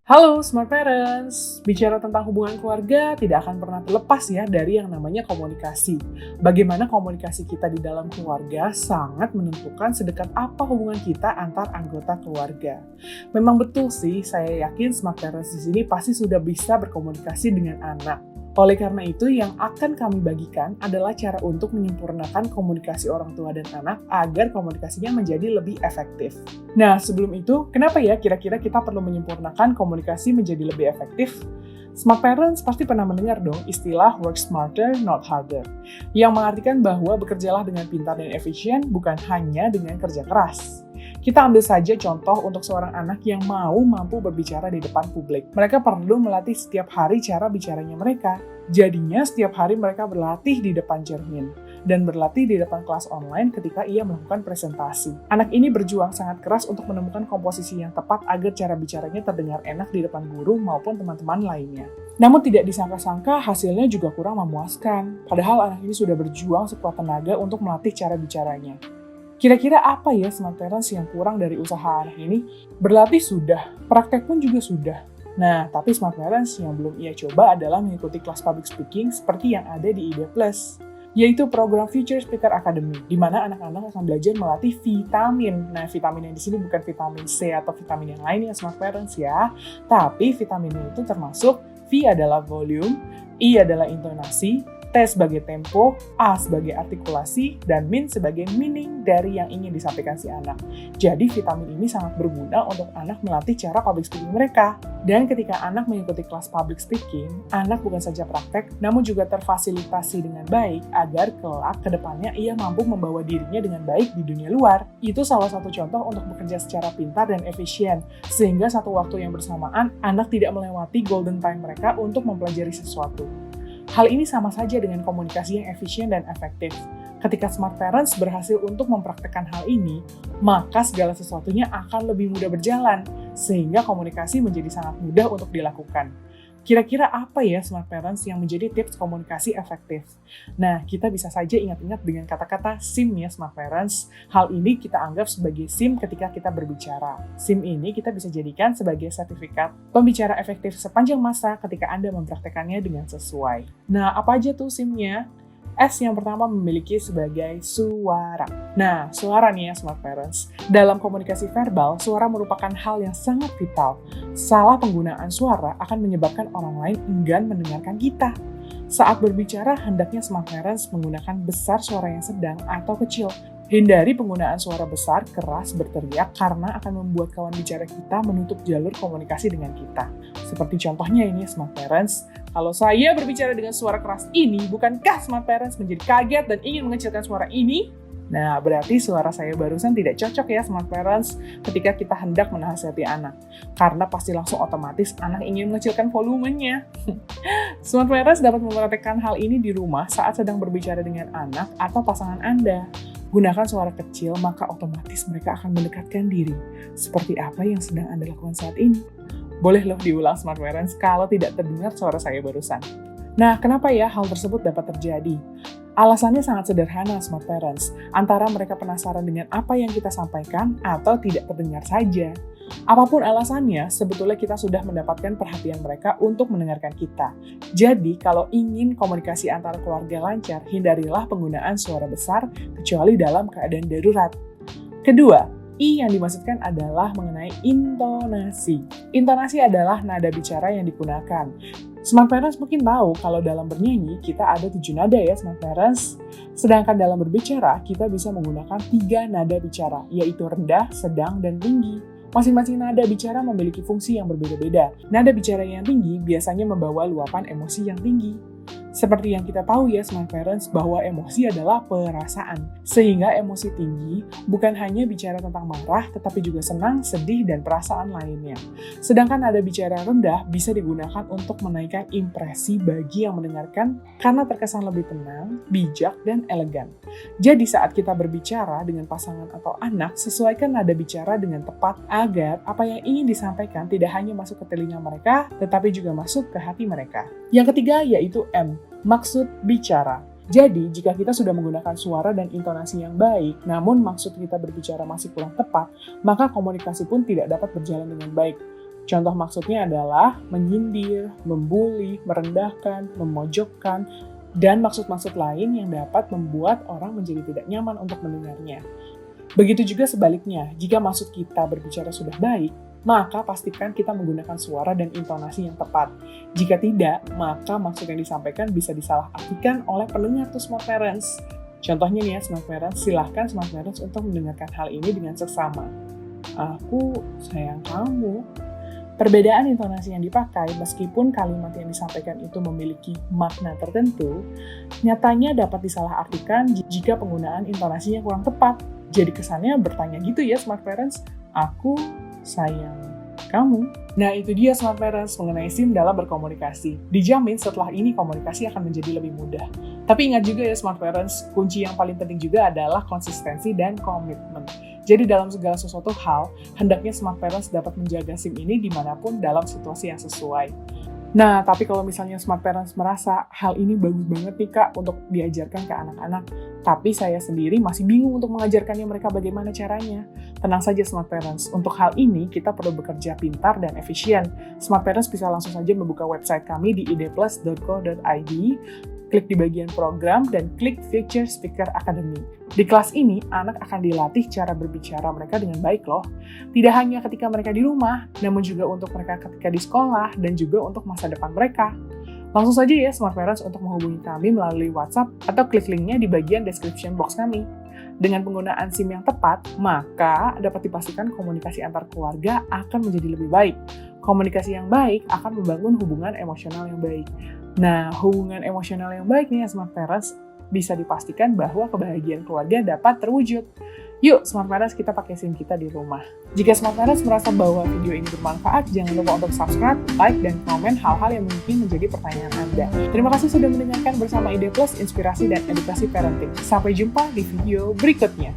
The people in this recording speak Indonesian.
Halo Smart Parents, bicara tentang hubungan keluarga tidak akan pernah terlepas ya dari yang namanya komunikasi. Bagaimana komunikasi kita di dalam keluarga sangat menentukan sedekat apa hubungan kita antar anggota keluarga. Memang betul sih, saya yakin Smart Parents di sini pasti sudah bisa berkomunikasi dengan anak. Oleh karena itu, yang akan kami bagikan adalah cara untuk menyempurnakan komunikasi orang tua dan anak agar komunikasinya menjadi lebih efektif. Nah, sebelum itu, kenapa ya kira-kira kita perlu menyempurnakan komunikasi menjadi lebih efektif? Smart Parents pasti pernah mendengar dong istilah work smarter, not harder, yang mengartikan bahwa bekerjalah dengan pintar dan efisien bukan hanya dengan kerja keras. Kita ambil saja contoh untuk seorang anak yang mampu berbicara di depan publik. Mereka perlu melatih setiap hari cara bicaranya mereka. Jadinya setiap hari mereka berlatih di depan cermin dan berlatih di depan kelas online ketika ia melakukan presentasi. Anak ini berjuang sangat keras untuk menemukan komposisi yang tepat agar cara bicaranya terdengar enak di depan guru maupun teman-teman lainnya. Namun tidak disangka-sangka hasilnya juga kurang memuaskan. Padahal anak ini sudah berjuang sekuat tenaga untuk melatih cara bicaranya. Kira-kira apa ya Smart Parents yang kurang dari usaha anak ini? Berlatih sudah, praktek pun juga sudah. Nah, tapi Smart Parents yang belum ia coba adalah mengikuti kelas public speaking seperti yang ada di IDE Plus, yaitu program Future Speaker Academy, di mana anak-anak akan belajar melatih vitamin. Nah, vitamin yang di sini bukan vitamin C atau vitamin yang lain ya Smart Parents ya, tapi vitamin itu termasuk V adalah volume, I adalah intonasi, T sebagai tempo, A sebagai artikulasi, dan min sebagai meaning dari yang ingin disampaikan si anak. Jadi vitamin ini sangat berguna untuk anak melatih cara public speaking mereka. Dan ketika anak mengikuti kelas public speaking, anak bukan saja praktek, namun juga terfasilitasi dengan baik agar kelak ke depannya ia mampu membawa dirinya dengan baik di dunia luar. Itu salah satu contoh untuk bekerja secara pintar dan efisien, sehingga satu waktu yang bersamaan, anak tidak melewati golden time mereka untuk mempelajari sesuatu. Hal ini sama saja dengan komunikasi yang efisien dan efektif. Ketika Smart Parents berhasil untuk mempraktekkan hal ini, maka segala sesuatunya akan lebih mudah berjalan, sehingga komunikasi menjadi sangat mudah untuk dilakukan. Kira-kira apa ya Smart Parents yang menjadi tips komunikasi efektif? Nah, kita bisa saja ingat-ingat dengan kata-kata SIM ya Smart Parents. Hal ini kita anggap sebagai SIM ketika kita berbicara. SIM ini kita bisa jadikan sebagai sertifikat pembicara efektif sepanjang masa ketika Anda mempraktekannya dengan sesuai. Nah, apa aja tuh SIM-nya? S yang pertama memiliki sebagai suara. Nah, suara nih ya Smart Parents. Dalam komunikasi verbal, suara merupakan hal yang sangat vital. Salah penggunaan suara akan menyebabkan orang lain enggan mendengarkan kita. Saat berbicara, hendaknya Smart Parents menggunakan besar suara yang sedang atau kecil. Hindari penggunaan suara besar, keras, berteriak karena akan membuat kawan bicara kita menutup jalur komunikasi dengan kita. Seperti contohnya ini Smart Parents, kalau saya berbicara dengan suara keras ini, bukankah Smart Parents menjadi kaget dan ingin mengecilkan suara ini? Nah, berarti suara saya barusan tidak cocok ya Smart Parents ketika kita hendak menasihati anak. Karena pasti langsung otomatis anak ingin mengecilkan volumenya. Smart Parents dapat mempraktekkan hal ini di rumah saat sedang berbicara dengan anak atau pasangan Anda. Gunakan suara kecil, maka otomatis mereka akan mendekatkan diri. Seperti apa yang sedang Anda lakukan saat ini? Boleh loh diulang Smart Parents kalau tidak terdengar suara saya barusan. Nah, kenapa ya hal tersebut dapat terjadi? Alasannya sangat sederhana Smart Parents. Antara mereka penasaran dengan apa yang kita sampaikan atau tidak terdengar saja. Apapun alasannya, sebetulnya kita sudah mendapatkan perhatian mereka untuk mendengarkan kita. Jadi, kalau ingin komunikasi antara keluarga lancar, hindarilah penggunaan suara besar, kecuali dalam keadaan darurat. Kedua, I yang dimaksudkan adalah mengenai intonasi. Intonasi adalah nada bicara yang digunakan. Smart Parents mungkin tahu kalau dalam bernyanyi kita ada 7 nada ya Smart Parents. Sedangkan dalam berbicara kita bisa menggunakan 3 nada bicara, yaitu rendah, sedang, dan tinggi. Masing-masing nada bicara memiliki fungsi yang berbeda-beda. Nada bicara yang tinggi biasanya membawa luapan emosi yang tinggi. Seperti yang kita tahu ya Smart Parents bahwa emosi adalah perasaan. Sehingga emosi tinggi bukan hanya bicara tentang marah, tetapi juga senang, sedih, dan perasaan lainnya. Sedangkan nada bicara rendah bisa digunakan untuk menaikkan impresi bagi yang mendengarkan karena terkesan lebih tenang, bijak, dan elegan. Jadi saat kita berbicara dengan pasangan atau anak, sesuaikan nada bicara dengan tepat agar apa yang ingin disampaikan tidak hanya masuk ke telinga mereka, tetapi juga masuk ke hati mereka. Yang ketiga yaitu M, maksud bicara. Jadi, jika kita sudah menggunakan suara dan intonasi yang baik, namun maksud kita berbicara masih kurang tepat, maka komunikasi pun tidak dapat berjalan dengan baik. Contoh maksudnya adalah menyindir, membuli, merendahkan, memojokkan, dan maksud-maksud lain yang dapat membuat orang menjadi tidak nyaman untuk mendengarnya. Begitu juga sebaliknya, jika maksud kita berbicara sudah baik, maka pastikan kita menggunakan suara dan intonasi yang tepat. Jika tidak, maka maksud yang disampaikan bisa disalahartikan oleh pendengar tuh Smart Parents. Contohnya nih ya Smart Parents, silahkan Smart Parents untuk mendengarkan hal ini dengan seksama. Aku sayang kamu. Perbedaan intonasi yang dipakai, meskipun kalimat yang disampaikan itu memiliki makna tertentu, nyatanya dapat disalahartikan jika penggunaan intonasinya kurang tepat. Jadi kesannya bertanya gitu ya Smart Parents, aku sayang kamu. Nah itu dia Smart Parents mengenai SIM dalam berkomunikasi. Dijamin setelah ini komunikasi akan menjadi lebih mudah. Tapi ingat juga ya Smart Parents, kunci yang paling penting juga adalah konsistensi dan komitmen. Jadi dalam segala sesuatu hal, hendaknya Smart Parents dapat menjaga SIM ini dimanapun dalam situasi yang sesuai. Nah, tapi kalau misalnya Smart Parents merasa hal ini bagus banget nih Kak untuk diajarkan ke anak-anak, tapi saya sendiri masih bingung untuk mengajarkannya mereka bagaimana caranya. Tenang saja Smart Parents, untuk hal ini kita perlu bekerja pintar dan efisien. Smart Parents bisa langsung saja membuka website kami di idplus.co.id, klik di bagian program, dan klik Future Speaker Academy. Di kelas ini, anak akan dilatih cara berbicara mereka dengan baik loh. Tidak hanya ketika mereka di rumah, namun juga untuk mereka ketika di sekolah, dan juga untuk masa depan mereka. Langsung saja ya Smart Parents untuk menghubungi kami melalui WhatsApp atau klik linknya di bagian description box kami. Dengan penggunaan SIM yang tepat, maka dapat dipastikan komunikasi antar keluarga akan menjadi lebih baik. Komunikasi yang baik akan membangun hubungan emosional yang baik. Nah, hubungan emosional yang baik nih ya Smart Parents, bisa dipastikan bahwa kebahagiaan keluarga dapat terwujud. Yuk, Smart Parents kita pakai SIM kita di rumah. Jika Smart Parents merasa bahwa video ini bermanfaat, jangan lupa untuk subscribe, like, dan komen hal-hal yang mungkin menjadi pertanyaan Anda. Terima kasih sudah mendengarkan bersama Ide Plus, inspirasi dan edukasi parenting. Sampai jumpa di video berikutnya.